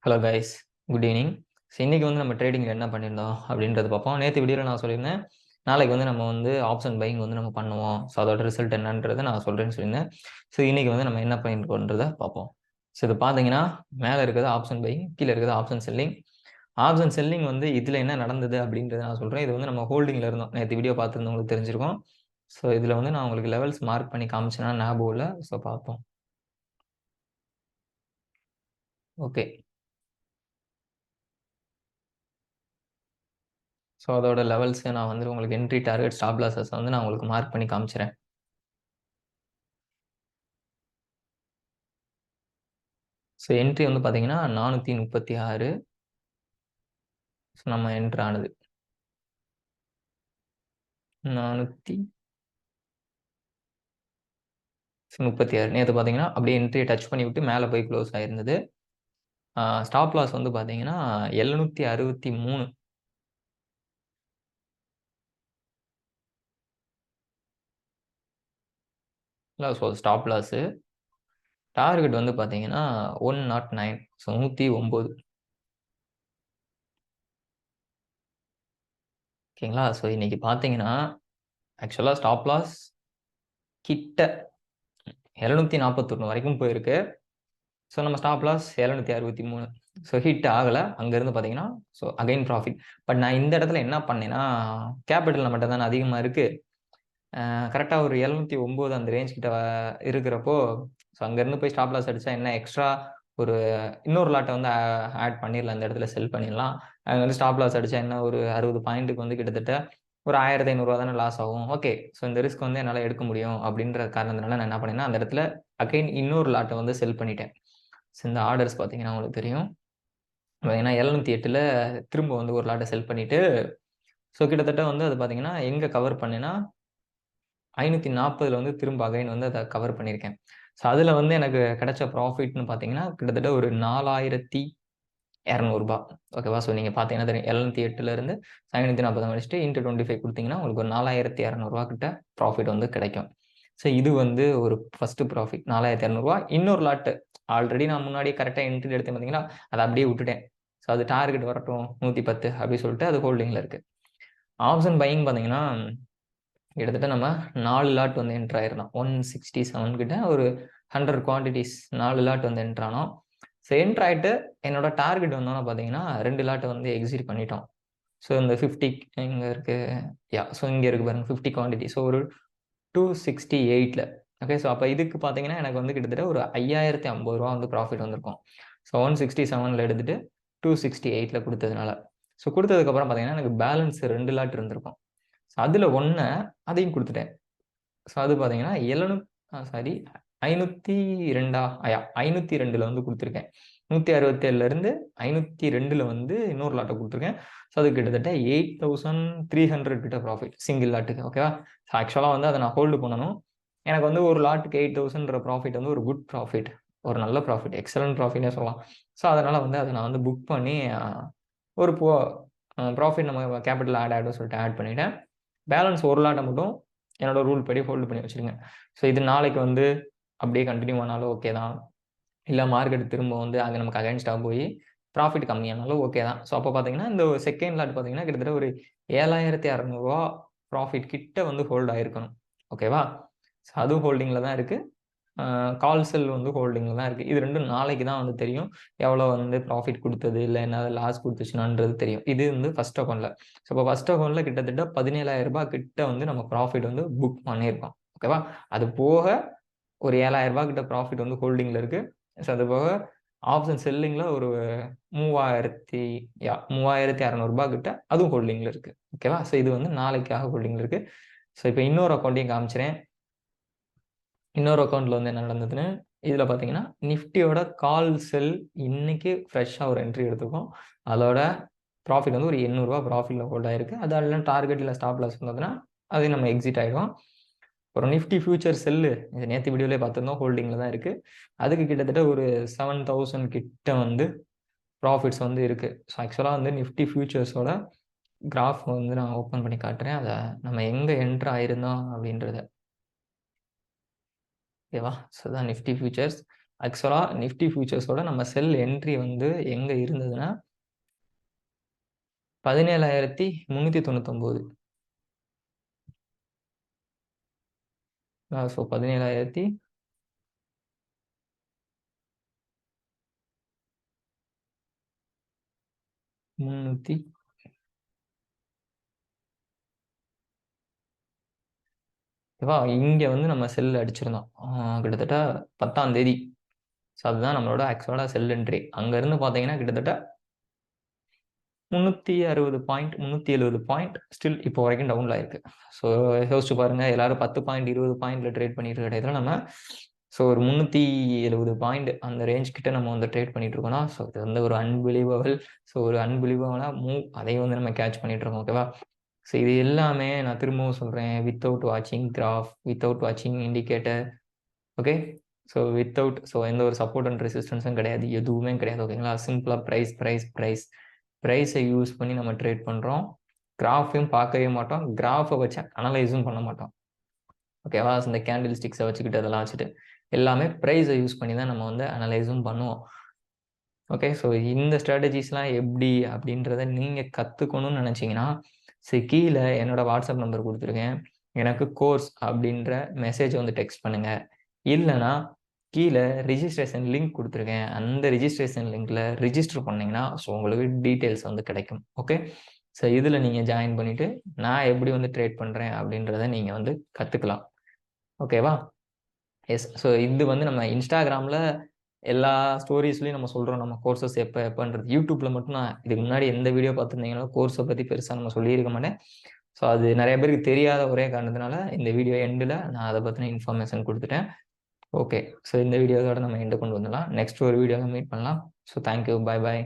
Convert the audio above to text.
Hello guys, good evening. So இன்றைக்கி வந்து நம்ம ட்ரேடிங்கில் என்ன பண்ணியிருந்தோம் அப்படின்றத பார்ப்போம். நேற்று வீடியோவில் நான் சொல்லியிருந்தேன், நாளைக்கு வந்து நம்ம வந்து ஆப்ஷன் பையிங் வந்து நம்ம பண்ணுவோம். ஸோ அதோட ரிசல்ட் என்னன்றதை நான் சொல்கிறேன்னு சொல்லியிருந்தேன். ஸோ இன்றைக்கி வந்து நம்ம என்ன பண்ணியிருக்கோன்றதை பார்ப்போம். ஸோ இது பார்த்தீங்கன்னா மேலே இருக்கிறது ஆப்ஷன் பையிங், கீழே இருக்கிறது ஆப்ஷன் செல்லிங். ஆப்ஷன் செல்லிங் வந்து இதில் என்ன நடந்தது அப்படின்றத நான் சொல்கிறேன். இது வந்து நம்ம ஹோல்டிங்கில் இருந்தோம். நேற்று வீடியோ பார்த்துருந்தவங்களுக்கு தெரிஞ்சிருக்கும். ஸோ இதில் வந்து நான் உங்களுக்கு லெவல்ஸ் மார்க் பண்ணி காமிச்சேன்னா ஞாபகம் இல்லை. ஸோ பார்ப்போம். ஓகே, ஸோ அதோட லெவல்ஸை நான் வந்து உங்களுக்கு என்ட்ரி டார்கெட் ஸ்டாப் லாஸஸ் வந்து நான் உங்களுக்கு மார்க் பண்ணி காமிச்சிறேன். ஸோ என்ட்ரி வந்து பார்த்தீங்கன்னா 436. ஸோ நம்ம என்ட்ரு ஆனது 436. நேற்று பார்த்தீங்கன்னா அப்படியே என்ட்ரியை டச் பண்ணி விட்டு மேலே போய் க்ளோஸ் ஆயிருந்தது. ஸ்டாப் லாஸ் வந்து பார்த்தீங்கன்னா 763. ஸோ ஸ்டாப் லாஸு டார்கெட் வந்து பார்த்தீங்கன்னா 109. ஸோ 109. ஓகேங்களா. ஸோ இன்னைக்கு பார்த்தீங்கன்னா ஆக்சுவலாக ஸ்டாப் லாஸ் கிட்ட 741 வரைக்கும் போயிருக்கு. ஸோ நம்ம ஸ்டாப் லாஸ் 763. ஸோ ஹிட் ஆகலை. அங்கேருந்து பார்த்தீங்கன்னா ஸோ அகைன் ப்ராஃபிட். பட் நான் இந்த இடத்துல என்ன பண்ணேன்னா, கேபிட்டல் நம்மகிட்ட தானே அதிகமாக இருக்குது. கரெக்டாக ஒரு 709 அந்த ரேஞ்ச் கிட்ட இருக்கிறப்போ, ஸோ அங்கேருந்து போய் ஸ்டாப் லாஸ் அடித்தா என்ன எக்ஸ்ட்ரா ஒரு இன்னொரு லாட்டை வந்து ஆட் பண்ணிடலாம். இந்த இடத்துல செல் பண்ணிடலாம். அங்கே வந்து ஸ்டாப் லாஸ் அடித்தா என்ன ஒரு 60 பாயிண்ட்டுக்கு வந்து கிட்டத்தட்ட ஒரு 1500 தானே லாஸ் ஆகும். ஓகே, ஸோ இந்த ரிஸ்க் வந்து என்னால் எடுக்க முடியும் அப்படின்ற காரணத்தினால நான் என்ன பண்ணேன்னா, அந்த இடத்துல அகைன் இன்னொரு லாட்டை வந்து செல் பண்ணிட்டேன். ஸோ இந்த ஆர்டர்ஸ் பார்த்தீங்கன்னா உங்களுக்கு தெரியும். பார்த்தீங்கன்னா 708ல் திரும்ப வந்து ஒரு லாட்டை செல் பண்ணிவிட்டு, ஸோ கிட்டத்தட்ட வந்து அது பார்த்தீங்கன்னா எங்கே கவர் பண்ணேன்னா 540 வந்து திரும்ப அகைன் வந்து அதை கவர் பண்ணியிருக்கேன். ஸோ அதில் வந்து எனக்கு கிடைச்ச ப்ராஃபிட்னு பார்த்தீங்கன்னா கிட்டத்தட்ட ஒரு 4200 ஓகேவா. ஸோ நீங்கள் பார்த்தீங்கன்னா தெரியும் 708லேருந்து 540 முடிச்சுட்டு இன்ட்டு 25 கொடுத்தீங்கன்னா உங்களுக்கு ஒரு 4200 கிட்ட ப்ராஃபிட் வந்து கிடைக்கும். ஸோ இது வந்து ஒரு ஃபர்ஸ்ட் ப்ராஃபிட் 4200. இன்னொரு லாட்டு ஆல்ரெடி நான் முன்னாடி கரெக்டாக என்ட்ரி எடுத்தேன் பார்த்தீங்களா, அதை அப்படியே விட்டுட்டேன். ஸோ அது டார்கெட் வரட்டும் 110 அப்படின்னு சொல்லிட்டு அது ஹோல்டிங்கில் இருக்குது. ஆப்ஷன் பையிங் பார்த்தீங்கன்னா கிட்டத்தட்ட நம்ம 4 லாட் வந்து என்ட்ரு ஆயிடலாம். 167 கிட்ட ஒரு 100 குவான்டிட்டிஸ் 4 லாட் வந்து என்ட்ரு ஆனோம். ஸோ என்ட்ரு ஆகிட்டு என்னோட டார்கெட் வந்தோன்னா பார்த்தீங்கன்னா 2 லாட்டை வந்து எக்ஸிட் பண்ணிட்டோம். ஸோ இந்த 50 இங்கே இருக்குது. ஸோ இங்கே இருக்குது பாருங்க 50 குவான்டிட்டி. ஸோ ஒரு 268ல். ஓகே, ஸோ அப்போ இதுக்கு பார்த்தீங்கன்னா எனக்கு வந்து கிட்டத்தட்ட ஒரு 5050 வந்து ப்ராஃபிட் வந்திருக்கும். ஸோ 167ல் எடுத்துகிட்டு 268ல் கொடுத்ததுனால. ஸோ கொடுத்ததுக்கப்புறம் பார்த்தீங்கன்னா எனக்கு பேலன்ஸ் 2 லாட் இருந்திருக்கும். ஸோ அதில் ஒன்று அதையும் கொடுத்துட்டேன். ஸோ அது பார்த்தீங்கன்னா 502 502ல் வந்து கொடுத்துருக்கேன். 167லேருந்து 502ல் வந்து இன்னொரு லாட்டை கொடுத்துருக்கேன். ஸோ அது கிட்டத்தட்ட 8300 கிட்ட ப்ராஃபிட் சிங்கிள் லாட்டுக்கு. ஓகேவா. ஸோ ஆக்சுவலாக வந்து அதை நான் ஹோல்டு பண்ணணும். எனக்கு வந்து ஒரு லாட்டுக்கு 8000ன்ற ப்ராஃபிட் வந்து ஒரு குட் ப்ராஃபிட், ஒரு நல்ல ப்ராஃபிட், எக்ஸலன்ட் ப்ராஃபிட்னே சொல்லலாம். ஸோ அதனால் வந்து அதை நான் வந்து புக் பண்ணி ஒரு ப்ராஃபிட் நம்ம கேபிட்டல் ஆட் ஆகிடும் சொல்லிட்டு ஆட் பண்ணிவிட்டேன். பேலன்ஸ் ஒரு லாட்டை மட்டும் என்னோட ரூல் படி ஹோல்டு பண்ணி வச்சுருங்க. ஸோ இது நாளைக்கு வந்து அப்படியே கண்டினியூ ஆனாலும் ஓகே தான். இல்லை மார்க்கெட் திரும்ப வந்து அங்கே நமக்கு அகைன்ஸ்டாக போய் ப்ராஃபிட் கம்மியானாலும் ஓகே தான். ஸோ அப்போ பார்த்தீங்கன்னா இந்த செகண்ட் லாட் பார்த்தீங்கன்னா கிட்டத்தட்ட ஒரு 7600 ப்ராஃபிட் கிட்ட வந்து ஹோல்ட் ஆகிருக்கணும். ஓகேவா. ஸோ அதுவும் ஹோல்டிங்கில் தான் இருக்குது. கால் செல் வந்து ஹோல்டிங்கில் தான் இருக்குது. இது ரெண்டும் நாளைக்கு தான் வந்து தெரியும். எவ்வளோ வந்து ப்ராஃபிட் கொடுத்தது இல்லை என்ன லாஸ் கொடுத்துச்சுனான்றது தெரியும். இது வந்து ஃபர்ஸ்ட் அக்கௌண்ட்டில். ஸோ இப்போ ஃபர்ஸ்ட் அக்கௌண்ட்டில் கிட்டத்தட்ட 17000 கிட்ட வந்து நம்ம ப்ராஃபிட் வந்து புக் பண்ணியிருக்கோம். ஓகேவா. அது போக ஒரு 7000 கிட்ட ப்ராஃபிட் வந்து ஹோல்டிங்கில் இருக்குது. ஸோ அது போக ஆப்ஷன் செல்லிங்கில் ஒரு 3600 கிட்ட அதுவும் ஹோல்டிங்கில் இருக்குது. ஓகேவா. ஸோ இது வந்து நாளைக்காக ஹோல்டிங்கில் இருக்குது. ஸோ இப்போ இன்னொரு அக்கௌண்ட்டையும் காமிச்சிறேன். இன்னொரு அக்கௌண்ட்டில் வந்து என்ன நடந்ததுன்னு இதில் பார்த்தீங்கன்னா நிஃப்டியோட கால் செல் இன்னைக்கு ஃப்ரெஷ்ஷாக ஒரு என்ட்ரி எடுத்துக்கோம். அதோட ப்ராஃபிட் வந்து ஒரு 800 ப்ராஃபிட்டில் ஹோல்ட் ஆகிருக்கு. அதெல்லாம் டார்கெட் இல்லை ஸ்டாப் லாஸ் வந்ததுன்னா அது நம்ம எக்ஸிட் ஆகிடும். அப்புறம் நிஃப்டி ஃபியூச்சர் செல்லு இது நேற்று வீடியோலேயே பார்த்துருந்தோம், ஹோல்டிங்கில் தான் இருக்குது. அதுக்கு கிட்டத்தட்ட ஒரு 7000 கிட்ட வந்து ப்ராஃபிட்ஸ் வந்து இருக்குது. ஸோ ஆக்சுவலாக வந்து நிஃப்டி ஃபியூச்சர்ஸோட கிராஃப் வந்து நான் ஓப்பன் பண்ணி காட்டுறேன். அதை நம்ம எங்கே என்ட்ரு ஆயிருந்தோம் அப்படின்றத. ஓகேவா. ஸோ தான் நிஃப்டி ஃபியூச்சர்ஸ். ஆக்சுவலாக நிஃப்டி ஃபியூச்சர்ஸோட நம்ம செல் என்ட்ரி வந்து எங்கே இருந்ததுன்னா 17,399. ஸோ 17,300 ஓகேவா? இங்கே வந்து நம்ம செல் அடிச்சிருந்தோம் கிட்டத்தட்ட 10ஆம் தேதி. ஸோ அதுதான் நம்மளோட ஆக்சுவலாக செல் என்ட்ரி. அங்கேருந்து பார்த்தீங்கன்னா கிட்டத்தட்ட 360 பாயிண்ட் 370 பாயிண்ட் ஸ்டில் இப்போ வரைக்கும் டவுனில் இருக்கு. ஸோ யோசிச்சு பாருங்க, எல்லாரும் 10 பாயிண்ட் 20 பாயிண்ட்ல ட்ரேட் பண்ணிட்டு இருக்க இடத்துல நம்ம ஸோ ஒரு 370 பாயிண்ட் அந்த ரேஞ்ச் கிட்ட நம்ம வந்து ட்ரேட் பண்ணிட்டு இருக்கோம்னா, ஸோ இது வந்து ஒரு அன்பிலீவபிள். ஸோ ஒரு அன்பிலீவபிளாக மூவ் அதையும் வந்து நம்ம கேட்ச் பண்ணிட்டு இருக்கோம். ஓகேவா? ஸோ இது எல்லாமே நான் திரும்பவும் சொல்கிறேன், வித்தவுட் வாட்சிங் கிராஃப், வித்தவுட் வாட்சிங் இண்டிகேட்டர். ஓகே, ஸோ வித்தவுட் எந்த ஒரு சப்போர்ட் அண்ட் ரெசிஸ்டன்ஸும் கிடையாது, எதுவுமே கிடையாது. ஓகேங்களா? சிம்பிளாக ப்ரைஸை யூஸ் பண்ணி நம்ம ட்ரேட் பண்ணுறோம். கிராஃபையும் பார்க்கவே மாட்டோம், கிராஃபை வச்சு அனலைஸும் பண்ண மாட்டோம். ஓகேவா? இந்த கேண்டில் ஸ்டிக்ஸை வச்சுக்கிட்டு அதெல்லாம் வச்சுட்டு எல்லாமே ப்ரைஸை யூஸ் பண்ணி தான் நம்ம வந்து அனலைஸும் பண்ணுவோம். ஓகே, ஸோ இந்த ஸ்ட்ராட்டஜிஸ்லாம் எப்படி அப்படின்றத நீங்கள் கற்றுக்கணும்னு நினச்சிங்கன்னா, சரி கீழே என்னோட வாட்ஸ்அப் நம்பர் கொடுத்துருக்கேன், எனக்கு கோர்ஸ் அப்படின்ற மெசேஜை வந்து டெக்ஸ்ட் பண்ணுங்கள். இல்லைனா கீழே ரிஜிஸ்ட்ரேஷன் லிங்க் கொடுத்துருக்கேன், அந்த ரிஜிஸ்ட்ரேஷன் லிங்க்கில் ரிஜிஸ்டர் பண்ணிங்கன்னா ஸோ உங்களுக்கு டீட்டெயில்ஸ் வந்து கிடைக்கும். ஓகே, ஸோ இதில் நீங்கள் ஜாயின் பண்ணிவிட்டு நான் எப்படி வந்து ட்ரேட் பண்ணுறேன் அப்படின்றத நீங்கள் வந்து கற்றுக்கலாம். ஓகேவா? எஸ், ஸோ இது வந்து நம்ம இன்ஸ்டாகிராமில் எல்லா ஸ்டோரிஸ்லையும் நம்ம சொல்கிறோம் நம்ம கோர்சஸ் எப்போன்றது. யூடியூப்பில் மட்டும் நான் இதுக்கு முன்னாடி எந்த வீடியோ பார்த்துருந்தீங்களோ கோர்ஸை பற்றி பெருசாக நம்ம சொல்லியிருக்க மாட்டேன். ஸோ அது நிறைய பேருக்கு தெரியாத ஒரே காரணத்தினால இந்த வீடியோ எண்டில் நான் அதை பற்றின இன்ஃபர்மேஷன் கொடுத்துட்டேன். ஓகே, ஸோ இந்த வீடியோவோட நம்ம எண்டு கொண்டு வந்துடலாம். நெக்ஸ்ட் ஒரு வீடியோவில் மீட் பண்ணலாம். So thank you, bye bye.